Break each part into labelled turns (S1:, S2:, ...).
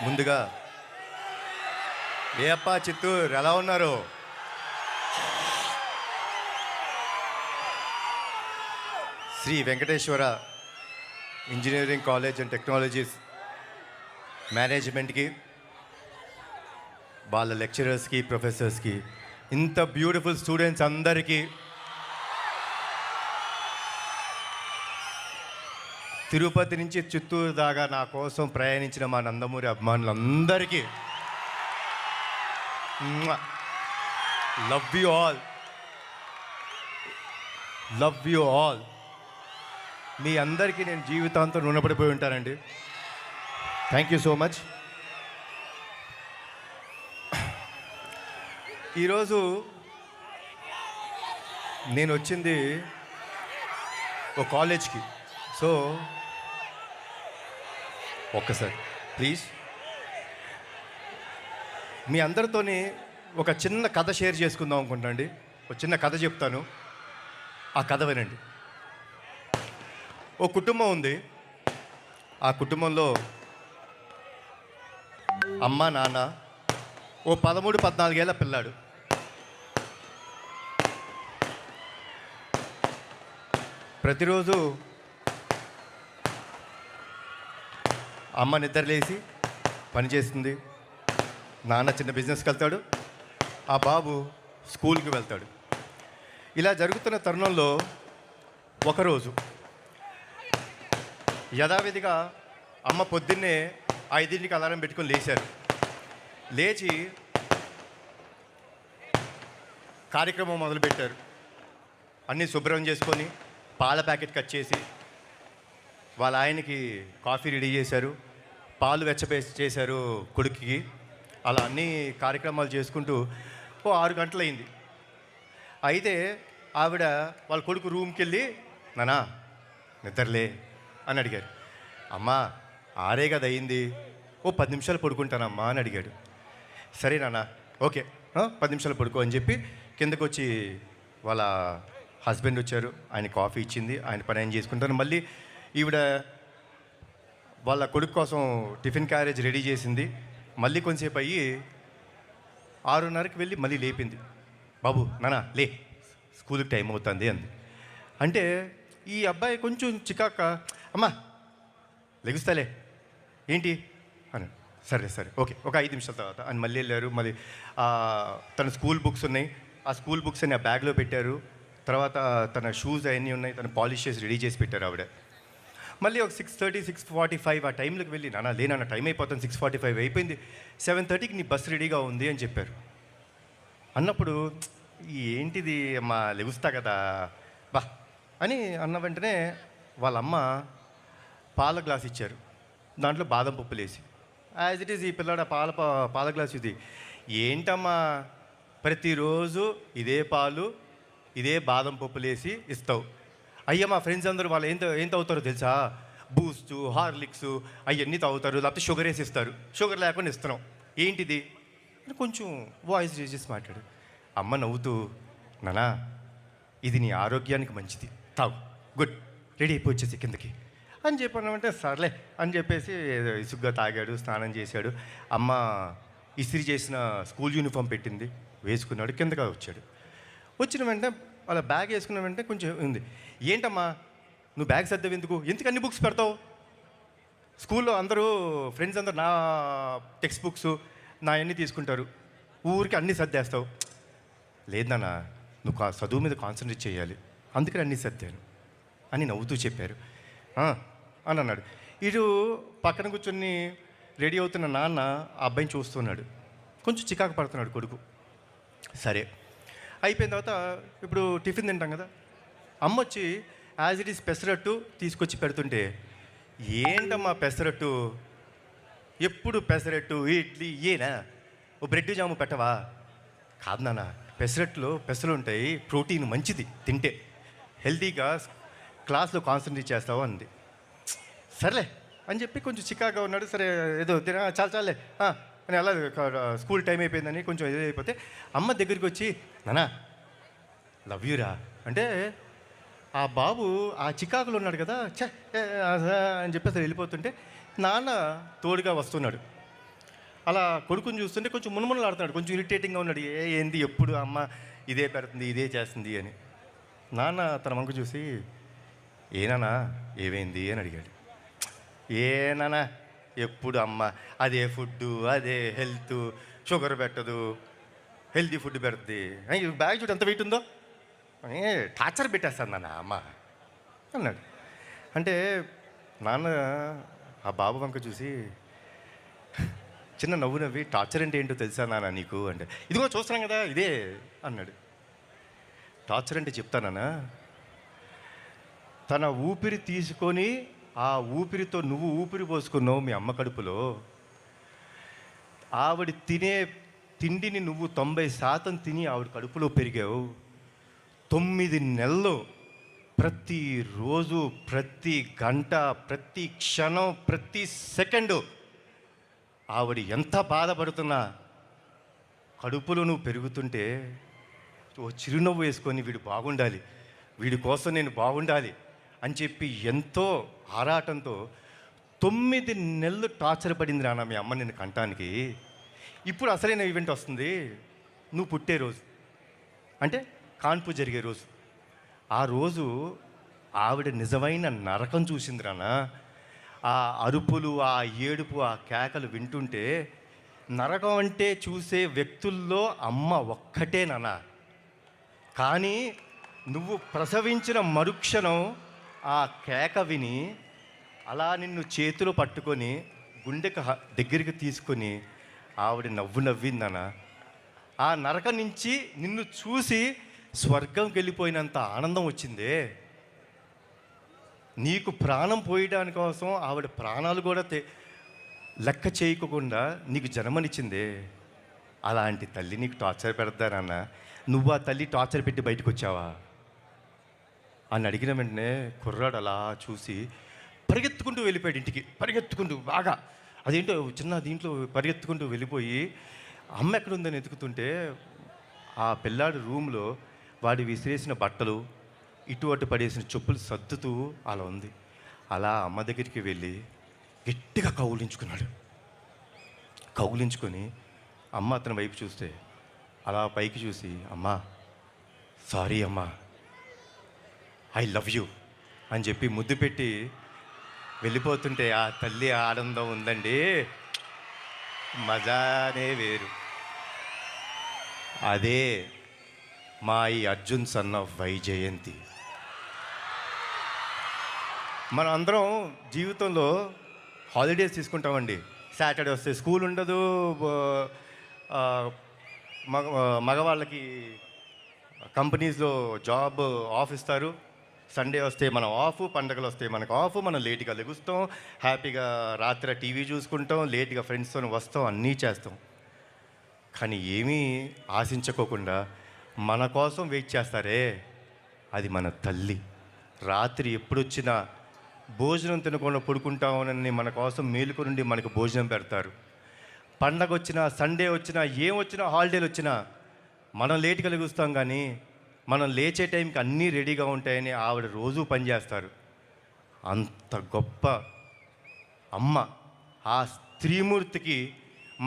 S1: ముందుగా ఏ అప్ప చిత్తూరు ఎలా ఉన్నారు? Sri Venkateswara engineering college and technologies మేనేజ్మెంట్కి, వాళ్ళ లెక్చరర్స్కి, ప్రొఫెసర్స్కి, ఇంత బ్యూటిఫుల్ స్టూడెంట్స్ అందరికీ, తిరుపతి నుంచి చిత్తూరు దాకా నా కోసం ప్రయాణించిన మా నందమూరి అభిమానులందరికీ love you all, love you all. మీ అందరికీ నేను జీవితాంతం రుణపడిపోయి ఉంటానండి. Thank you so much. ఈరోజు నేను వచ్చింది ఒక కాలేజ్కి. సో ఒక్కసారి ప్లీజ్ మీ అందరితోని ఒక చిన్న కథ షేర్ చేసుకుందాం అనుకుంటానండి. ఒక చిన్న కథ చెప్తాను, ఆ కథ వినండి. ఓ కుటుంబం ఉంది. ఆ కుటుంబంలో అమ్మ, నాన్న, ఓ 13-14 ఏళ్ళ పిల్లాడు. ప్రతిరోజు అమ్మ నిద్రలేసి పని చేస్తుంది, నాన్న చిన్న బిజినెస్కి వెళ్తాడు, ఆ బాబు స్కూల్కి వెళ్తాడు. ఇలా జరుగుతున్న తరుణంలో ఒకరోజు యథావిధిగా అమ్మ పొద్దున్నే 5ంటికి అలారం పెట్టుకొని లేచారు. లేచి కార్యక్రమం మొదలుపెట్టారు. అన్నీ శుభ్రం చేసుకొని పాల ప్యాకెట్ కట్ చేసి వాళ్ళ ఆయనకి కాఫీ రెడీ చేశారు, పాలు చేశారు కొడుకుకి. అలా అన్ని కార్యక్రమాలు చేసుకుంటూ ఓ 6 గంటలు అయింది. అయితే ఆవిడ వాళ్ళ కొడుకు రూమ్కి వెళ్ళి, నానా నిద్రలే అని అడిగారు. అమ్మా 6 కదా అయింది, ఓ 10 నిమిషాలు పడుకుంటానమ్మా అని అడిగాడు. సరే నాన్న, ఓకే 10 నిమిషాలు పడుకో అని చెప్పి కిందకు వచ్చి వాళ్ళ హస్బెండ్ వచ్చారు. ఆయన కాఫీ ఇచ్చింది, ఆయన పని ఆయన చేసుకుంటారు. మళ్ళీ ఈవిడ వాళ్ళ కొడుకు కోసం టిఫిన్ క్యారేజ్ రెడీ చేసింది. మళ్ళీ కొంచెంసేపు అయ్యి 6:30కి వెళ్ళి మళ్ళీ లేపింది. బాబు నాన్న లే, స్కూల్కి టైం అవుతుంది అంది. అంటే ఈ అబ్బాయి కొంచెం చికాక, అమ్మా లెగుస్తాలే ఏంటి అని, సరే సరే ఓకే ఒక 5 నిమిషాల తర్వాత అని మళ్ళీ వెళ్ళారు. మళ్ళీ తన స్కూల్ బుక్స్ ఉన్నాయి, ఆ స్కూల్ బుక్స్ అన్ని ఆ బ్యాగ్లో పెట్టారు. తర్వాత తన షూస్ అవన్నీ ఉన్నాయి, తను పాలిష్ చేసి రెడీ చేసి పెట్టారు ఆవిడ. మళ్ళీ ఒక 6:30, 6:45 ఆ టైంలోకి వెళ్ళి, నాన్న లేనన్న టైం అయిపోతుంది, 6:45 అయిపోయింది, 7:30కి నీ బస్సు రెడీగా ఉంది అని చెప్పారు. అన్నప్పుడు ఏంటిది అమ్మా లెగుస్తా కదా బా అని అన్న వెంటనే వాళ్ళమ్మ పాల గ్లాస్ ఇచ్చారు, దాంట్లో బాదం పప్పులు వేసి. యాజ్ ఇట్ ఈజ్ ఈ పిల్లాడు పాల గ్లాస్ ఇది ఏంటమ్మా ప్రతిరోజు ఇదే పాలు ఇదే బాదం పప్పులు వేసి ఇస్తావు? అయ్యా మా ఫ్రెండ్స్ అందరూ వాళ్ళు ఏం తాగుతారో తెలుసా, బూస్ట్, హార్లిక్స్ అవన్నీ తాగుతారు, లేకపోతే షుగర్ వేసి ఇస్తారు, షుగర్ లేకుండా ఇస్తున్నాం, ఏంటిది అని కొంచెం వాయిస్ రేజ్ చేసి మాట్లాడు. అమ్మ నవ్వుతూ, నానా ఇది నీ ఆరోగ్యానికి మంచిది, తాగు, గుడ్, రెడీ అయిపోయి వచ్చేసి కిందకి అని చెప్పానంటే సర్లే అని చెప్పేసి ఇసుగ్గా తాగాడు, స్నానం చేశాడు. అమ్మ ఇస్త్రీ చేసిన స్కూల్ యూనిఫామ్ పెట్టింది, వేసుకున్నాడు, కిందగా వచ్చాడు. వచ్చిన వెంటనే అలా బ్యాగ్ వేసుకున్న వెంటనే కొంచెం ఉంది, ఏంటమ్మా నువ్వు బ్యాగ్ సర్దావు ఎందుకు అన్ని బుక్స్ పెడతావు? స్కూల్లో అందరూ ఫ్రెండ్స్ అందరూ నా టెక్స్ట్ బుక్స్ నా అన్నీ తీసుకుంటారు, ఊరికి అన్నీ సర్దేస్తావు. లేదు నాన్న, నువ్వు చదువు మీద కాన్సన్ట్రేట్ చేయాలి, అందుకని అన్నీ సర్దాను అని నవ్వుతూ చెప్పారు అని అన్నాడు. ఇటు పక్కన కూర్చొని రెడీ అవుతున్న నాన్న ఆ అబ్బాయిని చూస్తున్నాడు, కొంచెం చికాకు పడుతున్నాడు కొడుకు. సరే అయిపోయిన తర్వాత ఇప్పుడు టిఫిన్ తింటాం కదా, అమ్మ వచ్చి యాజ్ ఇట్ ఈస్ పెసరట్టు తీసుకొచ్చి పెడుతుంటే, ఏంటమ్మా పెసరట్టు, ఎప్పుడు పెసరట్టు ఇడ్లీ ఏనా, ఓ బ్రెడ్ జాము పెట్టవా? కాదు నాన్న, పెసరట్టులో పెసలు ఉంటాయి, ప్రోటీన్ మంచిది, తింటే హెల్తీగా క్లాస్లో కాన్సన్ట్రేట్ చేస్తావు అంది. సర్లే అని చెప్పి కొంచెం చికాగా ఉన్నాడు. సరే ఏదో చాలే అని అలా స్కూల్ టైం అయిపోయిందని కొంచెం ఏదో అయిపోతే అమ్మ దగ్గరికి వచ్చి, నానా లవ్ యూరా అంటే ఆ బాబు ఆ చికాకులో ఉన్నాడు కదా, అని చెప్పేసి వెళ్ళిపోతుంటే నాన్న తోడుగా వస్తున్నాడు. అలా కొడుకుని చూస్తుంటే కొంచెం మునుమునలాడుతున్నాడు, కొంచెం ఇరిటేటింగ్గా ఉన్నాడు. ఏంది ఎప్పుడు అమ్మ ఇదే పెడుతుంది, ఇదే చేస్తుంది అని. నాన్న తన వంక చూసి, ఏనానా ఏమైంది అని అడిగాడు. ఏనానా ఎప్పుడు అమ్మ అదే ఫుడ్డు, అదే హెల్త్, షుగర్ పెట్టదు, హెల్తీ ఫుడ్ పెడుతుంది, బ్యాగ్ చూడు ఎంత వెయిట్ ఉందో, టార్చర్ పెట్టేస్తాను నాన్న అమ్మ అన్నాడు. అంటే నాన్న ఆ బాబు వంక చూసి చిన్న నవ్వు నవ్వి, టార్చర్ అంటే ఏంటో తెలుసా నాన్న నీకు అంటే, ఇదిగో చూస్తున్నాం కదా ఇదే అన్నాడు. టార్చర్ అంటే చెప్తానా, తన ఊపిరి తీసుకొని ఆ ఊపిరితో నువ్వు ఊపిరి పోసుకున్నావు మీ అమ్మ కడుపులో. ఆవిడ తినే తిండిని నువ్వు 90% తిని ఆవిడ కడుపులో పెరిగావు. 9 నెలలు ప్రతిరోజు, ప్రతి గంట, ప్రతి క్షణం, ప్రతి సెకండు ఆవిడ ఎంత బాధపడుతున్నా కడుపులో నువ్వు పెరుగుతుంటే ఓ చిరునవ్వు వేసుకొని వీడు బాగుండాలి, వీడి కోసం నేను బాగుండాలి అని చెప్పి ఎంతో ఆరాటంతో 9 నెలలు టార్చర్ పడింది నాన్న మీ అమ్మ నిన్ను కంటానికి. ఇప్పుడు అసలైన ఈవెంట్ వస్తుంది, నువ్వు పుట్టే రోజు, అంటే కాన్పు జరిగే రోజు. ఆ రోజు ఆవిడ నిజమైన నరకం చూసింది నాన్న. ఆ అరుపులు, ఆ ఏడుపు, ఆ కేకలు వింటుంటే నరకం అంటే చూసే వ్యక్తుల్లో అమ్మ ఒక్కటే నాన్న. కానీ నువ్వు ప్రసవించిన మరుక్షణం ఆ కేక విని అలా నిన్ను చేతులు పట్టుకొని గుండెకి దగ్గరికి తీసుకొని ఆవిడ నవ్వు నవ్విందన్న. ఆ నరకం నుంచి నిన్ను చూసి స్వర్గంకి వెళ్ళిపోయినంత ఆనందం వచ్చిందే. నీకు ప్రాణం పోయడానికి కోసం ఆవిడ ప్రాణాలు కూడా లెక్క చేయకుండా నీకు జన్మనిచ్చిందే. అలాంటి తల్లి నీకు టార్చర్ పెడతానన్న, నువ్వు ఆ తల్లి టార్చర్ పెట్టి బయటకు వచ్చావా అని అడిగిన వెంటనే కుర్రాడు అలా చూసి పరిగెత్తుకుంటూ వెళ్ళిపోయాడు ఇంటికి. పరిగెత్తుకుంటూ బాగా అదేంటో చిన్న దీంట్లో పరిగెత్తుకుంటూ వెళ్ళిపోయి అమ్మ ఎక్కడుందని వెతుకుతుంటే ఆ పిల్లాడి రూమ్లో వాడి విసిరేసిన బట్టలు, ఇటు అటు పడేసిన చెప్పులు సర్దుతూ అలా ఉంది. అలా అమ్మ దగ్గరికి వెళ్ళి గట్టిగా కౌలించుకున్నాడు. కౌలించుకొని అమ్మ అతని వైపు చూస్తే అలా పైకి చూసి, అమ్మా సారీ అమ్మా, ఐ లవ్ యూ అని చెప్పి ముద్దు పెట్టి వెళ్ళిపోతుంటే ఆ తల్లి ఆనందం ఉందండి, మజానే వేరు. అదే మా ఈ అర్జున్ సన్ ఆఫ్ వైజయంతి. మనం అందరం జీవితంలో హాలిడేస్ తీసుకుంటామండి. సాటర్డే వస్తే స్కూల్ ఉండదు, మగవాళ్ళకి కంపెనీస్లో జాబ్ ఆఫ్ ఇస్తారు. సండే వస్తే మనం ఆఫ్, పండగలు వస్తే మనకు ఆఫ్, మనం లేట్గా లెగుస్తాం, హ్యాపీగా రాత్రి టీవీ చూసుకుంటాం, లేట్గా ఫ్రెండ్స్తో వస్తాం, అన్నీ చేస్తాం. కానీ ఏమీ ఆశించుకోకుండా మన కోసం వెయిట్ చేస్తారే, అది మన తల్లి. రాత్రి ఎప్పుడొచ్చినా భోజనం తినకుండా పడుకుంటామని మన కోసం మేలుకొనుండి మనకు భోజనం పెడతారు. పండగ వచ్చినా, సండే వచ్చినా, ఏమొచ్చినా, హాలిడేలు వచ్చినా మనం లేట్గా లెగుస్తాం, కానీ మనం లేచే టైంకి అన్నీ రెడీగా ఉంటాయని ఆవిడ రోజూ పనిచేస్తారు. అంత గొప్ప అమ్మ. ఆ స్త్రీమూర్తికి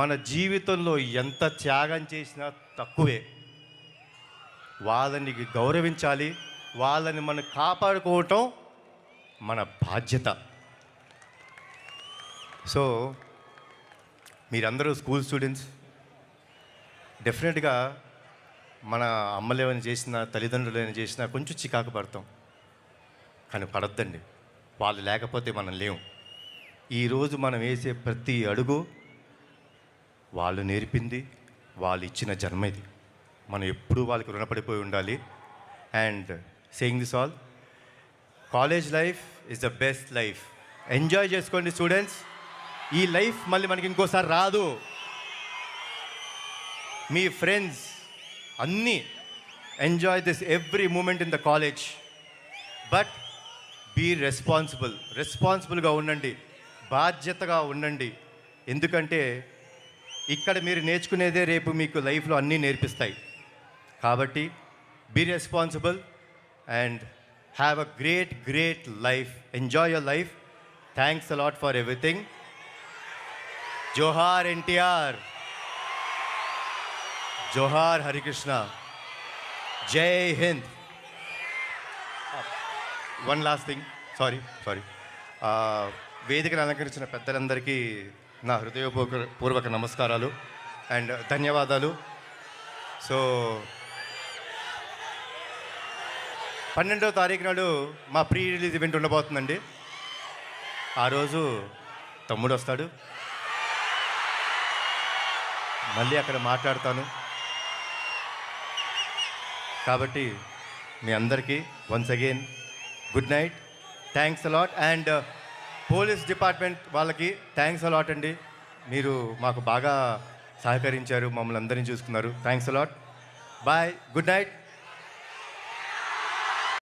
S1: మన జీవితంలో ఎంత త్యాగం చేసినా తక్కువే. వాళ్ళని గౌరవించాలి, వాళ్ళని మనం కాపాడుకోవటం మన బాధ్యత. సో మీరందరూ స్కూల్ స్టూడెంట్స్, డెఫినెట్గా మన అమ్మలు ఏమైనా చేసినా, తల్లిదండ్రులు ఏమైనా చేసినా కొంచెం చికాకు పడతాం, కానీ పడద్దండి. వాళ్ళు లేకపోతే మనం లేవు. ఈరోజు మనం వేసే ప్రతి అడుగు వాళ్ళు నేర్పింది, వాళ్ళు ఇచ్చిన జన్మ ఇది. మనం ఎప్పుడూ వాళ్ళకి రుణపడిపోయి ఉండాలి. And saying this all, college life is the best life. Enjoy చేసుకోండి స్టూడెంట్స్. ఈ లైఫ్ మళ్ళీ మనకి ఇంకోసారి రాదు. మీ ఫ్రెండ్స్ అన్నీ enjoy this every moment in the college. But be రెస్పాన్సిబుల్గా ఉండండి, బాధ్యతగా ఉండండి. ఎందుకంటే ఇక్కడ మీరు నేర్చుకునేదే రేపు మీకు లైఫ్లో అన్నీ నేర్పిస్తాయి. కాబట్టి be responsible and have a great life. Enjoy your life. Thanks a lot for everything. జోహార్ ఎన్టీఆర్, జోహార్ హరికృష్ణ, జై Hind. One last thing, sorry వేదికను అలంకరించిన పెద్దలందరికీ నా హృదయపూర్వక నమస్కారాలు అండ్ ధన్యవాదాలు. సో 12వ తారీఖు నాడు మా ప్రీ రిలీజ్ ఈవెంట్ ఉండబోతుందండి. ఆ రోజు తమ్ముడు వస్తాడు, మళ్ళీ అక్కడ మాట్లాడతాను. కాబట్టి మీ అందరికీ once again good night, thanks a lot. And police department వాళ్ళకి థ్యాంక్స్ అలాట్ అండి. మీరు మాకు బాగా సహకరించారు, మమ్మల్ని అందరినీ చూసుకున్నారు. Thanks a lot. Bye, good night.